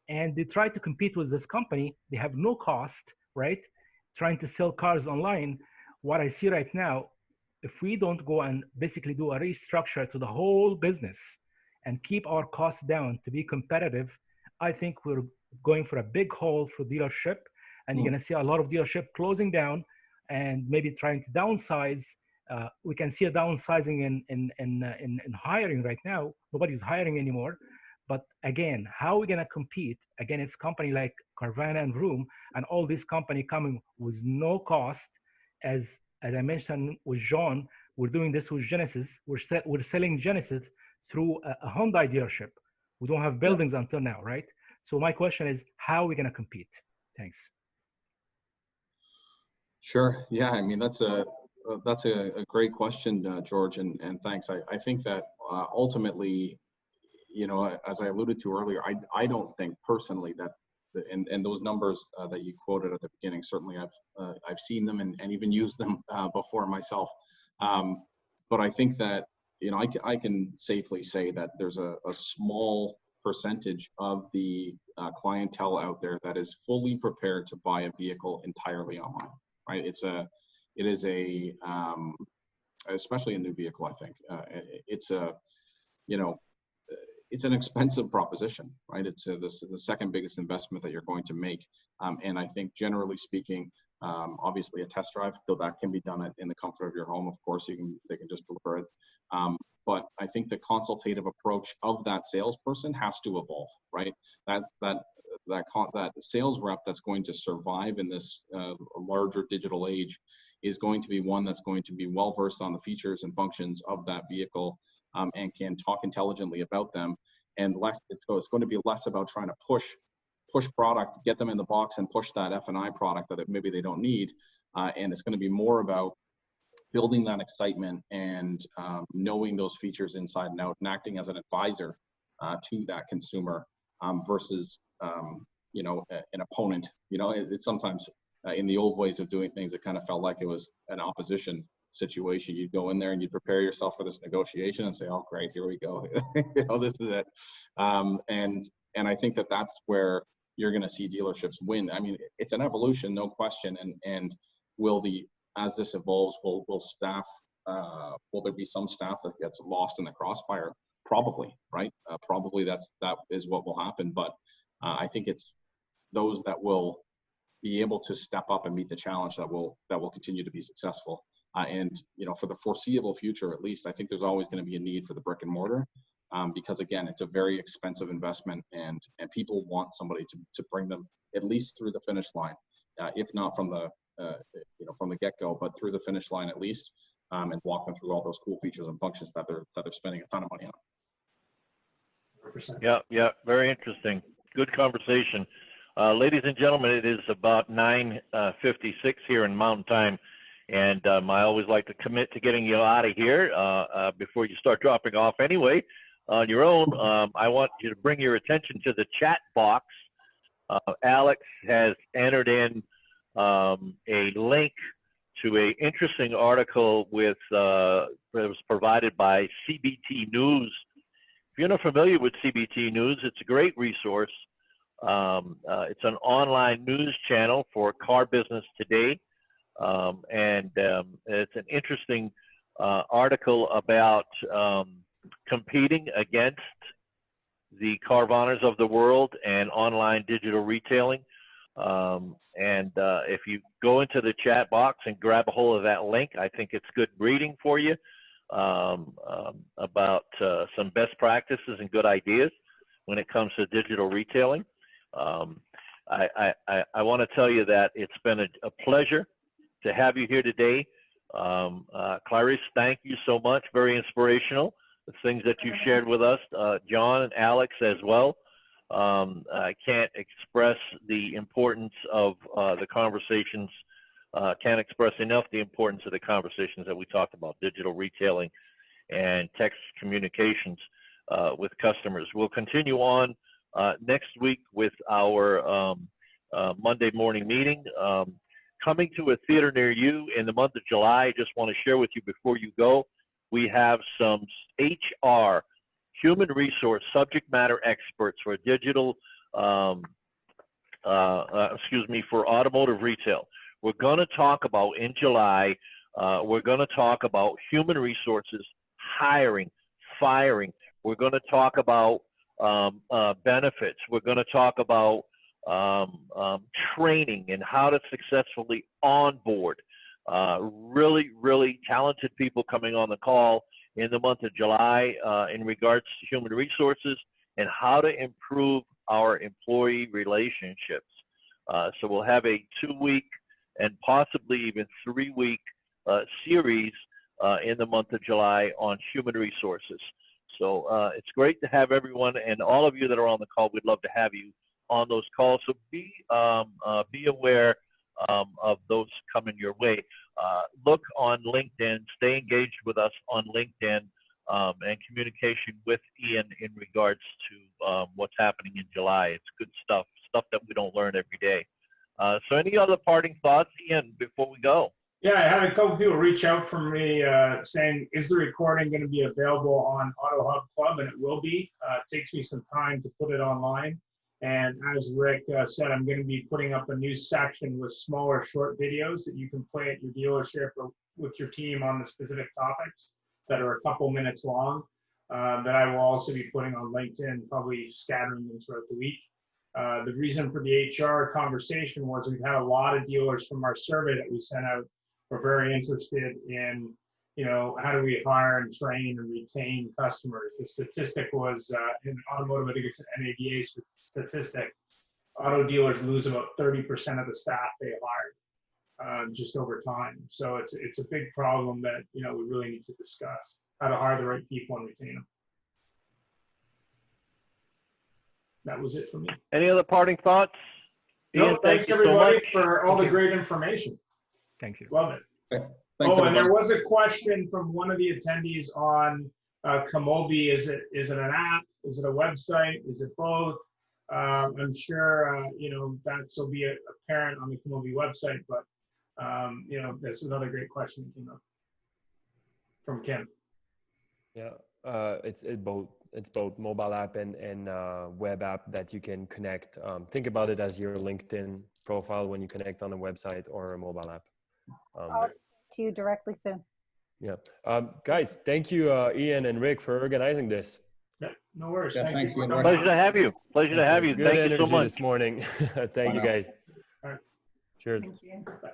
Speaker 7: and they try to compete with this company. They have no cost, right? Trying to sell cars online. What I see right now, if we don't go and basically do a restructure to the whole business and keep our costs down to be competitive, I think we're going for a big hole for dealership, and you're going to see a lot of dealership closing down and maybe trying to downsize. We can see a downsizing in hiring right now. Nobody's hiring anymore. But again, how are we going to compete against company like Carvana and Vroom and all these companies coming with no cost? As I mentioned with John, we're doing this with Genesis. We're selling Genesis through a Hyundai dealership. We don't have buildings until now, right? So my question is, how are we going to compete? Thanks.
Speaker 5: Sure. Yeah, I mean, that's a great question, George, and thanks. I think that ultimately, you know, as I alluded to earlier, I don't think personally that, and those numbers that you quoted at the beginning, certainly I've seen them and even used them before myself. But I think that, you know, I can safely say that there's a small percentage of the clientele out there that is fully prepared to buy a vehicle entirely online, right? It is a especially a new vehicle, I think. It's an expensive proposition, right? It's the second biggest investment that you're going to make. And I think generally speaking, obviously a test drive, though that can be done in the comfort of your home, of course, they can just deliver it. but I think the consultative approach of that salesperson has to evolve, right? That sales rep that's going to survive in this larger digital age is going to be one that's going to be well versed on the features and functions of that vehicle, and can talk intelligently about them, and so it's going to be less about trying to push product, get them in the box and push that F&I product that maybe they don't need, and it's going to be more about building that excitement and knowing those features inside and out, and acting as an advisor to that consumer, versus an opponent. It's sometimes in the old ways of doing things, it kind of felt like it was an opposition situation. You'd go in there and you'd prepare yourself for this negotiation and say, "Oh, great, here we go." This is it. And I think that's where you're going to see dealerships win. I mean, it's an evolution, no question. And as this evolves, will there be some staff that gets lost in the crossfire? Probably, right? Probably that is what will happen. But I think it's those that will be able to step up and meet the challenge that will continue to be successful. And for the foreseeable future, at least, I think there's always going to be a need for the brick and mortar, because again, it's a very expensive investment, and people want somebody to bring them at least through the finish line, if not from the get-go, but through the finish line at least, and walk them through all those cool features and functions that they're spending a ton of money on.
Speaker 2: 100%.
Speaker 1: Yeah, very interesting. Good conversation. Ladies and gentlemen, it is about 9:56 here in Mountain Time, and I always like to commit to getting you out of here before you start dropping off anyway on your own. I want you to bring your attention to the chat box. Alex has entered in a link to an interesting article that was provided by CBT News. If you're not familiar with CBT News, it's a great resource. It's an online news channel for car business today, and it's an interesting article about competing against the Carvanas of the world and online digital retailing. And if you go into the chat box and grab a hold of that link, I think it's good reading for you about some best practices and good ideas when it comes to digital retailing. I want to tell you that it's been a pleasure to have you here today. Clarice, thank you so much. Very inspirational, the things that you shared with us. John and Alex as well. I can't express the importance of the conversations, can't express enough the importance of the conversations that we talked about, digital retailing and text communications with customers. We'll continue on next week with our Monday morning meeting. Coming to a theater near you in the month of July, I just want to share with you before you go, we have some HR, human resource subject matter experts for digital, for automotive retail. We're going to talk about in July, we're going to talk about human resources, hiring, firing. We're going to talk about benefits. We're going to talk about training and how to successfully onboard. Really, really talented people coming on the call in the month of July in regards to human resources and how to improve our employee relationships. So we'll have a 2-week and possibly even 3-week series in the month of July on human resources. So it's great to have everyone, and all of you that are on the call, we'd love to have you on those calls. So be aware of those coming your way. Look on LinkedIn, stay engaged with us on LinkedIn, and communication with Ian in regards to what's happening in July. It's good stuff that we don't learn every day. So any other parting thoughts, Ian, before we go?
Speaker 2: Yeah, I had a couple people reach out from me saying, is the recording going to be available on AutoHub Club? And it will be. It takes me some time to put it online. And as Rick said, I'm going to be putting up a new section with smaller short videos that you can play at your dealership or with your team on the specific topics that are a couple minutes long, that I will also be putting on LinkedIn, probably scattering them throughout the week. The reason for the HR conversation was we've had a lot of dealers from our survey that we sent out were very interested in how do we hire and train and retain customers? The statistic was in automotive, I think it's an NADA statistic. Auto dealers lose about 30% of the staff they hired just over time. So it's a big problem that we really need to discuss, how to hire the right people and retain them. That was it for me.
Speaker 1: Any other parting thoughts?
Speaker 2: No,
Speaker 1: Ian,
Speaker 2: thanks
Speaker 1: thank you so
Speaker 2: everybody
Speaker 1: much.
Speaker 2: for all the great information.
Speaker 7: Thank you.
Speaker 2: Love it.
Speaker 5: Okay. Thanks,
Speaker 2: And
Speaker 5: everybody.
Speaker 2: there was a question from one of the attendees on Kimoby. Is it an app? Is it a website? Is it both? I'm sure that will be apparent on the Kimoby website, but that's another great question that came up from Kim.
Speaker 4: Yeah, it's both mobile app and web app that you can connect. Think about it as your LinkedIn profile when you connect on a website or a mobile app.
Speaker 8: I'll to you directly soon.
Speaker 4: Yeah, guys, thank you, Ian and Rick, for organizing this.
Speaker 2: Yeah, no worries.
Speaker 5: Yeah, thanks, Ian.
Speaker 1: Pleasure to have you. Pleasure to have you.
Speaker 4: Good
Speaker 1: Thank you
Speaker 4: energy
Speaker 1: so much.
Speaker 4: this morning. Thank you, guys.
Speaker 2: All right.
Speaker 4: Cheers.
Speaker 6: Thank you.
Speaker 2: Bye.